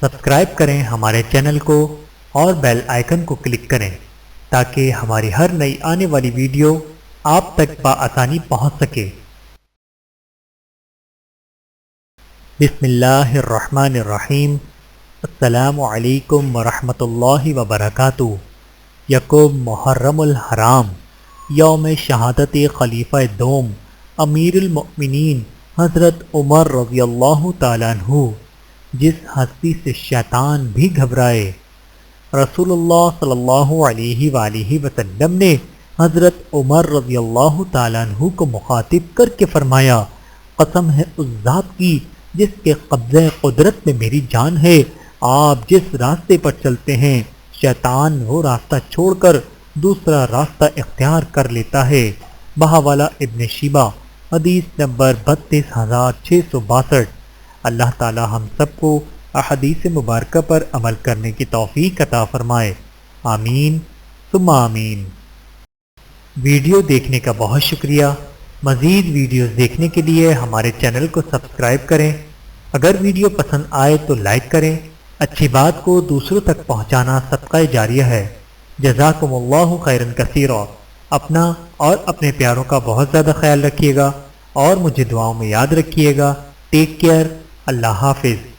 Subscribe کریں ہمارے channel کو اور بیل آئیکن کو کلک کریں تاکہ ہماری ہر نئی آنے والی ویڈیو آپ تک بآسانی پہنچ سکے۔ بسم اللہ الرحمن الرحیم۔ السلام علیکم ورحمۃ اللہ وبرکاتہ۔ یکم محرم الحرام، یوم شہادت خلیفہ دوم امیر المؤمنین حضرت عمر رضی اللہ تعالیٰ عنہ، جس ہستی سے شیطان بھی گھبرائے۔ رسول اللہ صلی اللہ علیہ وآلہ وسلم نے حضرت عمر رضی اللہ تعالیٰ عنہ کو مخاطب کر کے فرمایا، قسم ہے اس ذات کی جس کے قبضہ قدرت میں میری جان ہے، آپ جس راستے پر چلتے ہیں شیطان وہ راستہ چھوڑ کر دوسرا راستہ اختیار کر لیتا ہے۔ بہاولہ ابن شیبہ، حدیث نمبر 32662۔ اللہ تعالی ہم سب کو احادیث مبارکہ پر عمل کرنے کی توفیق عطا فرمائے، آمین ثم آمین۔ ویڈیو دیکھنے کا بہت شکریہ۔ مزید ویڈیوز دیکھنے کے لیے ہمارے چینل کو سبسکرائب کریں۔ اگر ویڈیو پسند آئے تو لائک کریں۔ اچھی بات کو دوسروں تک پہنچانا صدقہ جاریہ ہے۔ جزاکم اللہ خیرا کثیرا۔ اپنا اور اپنے پیاروں کا بہت زیادہ خیال رکھیے گا اور مجھے دعاؤں میں یاد رکھیے گا۔ Take care. اللہ حافظ۔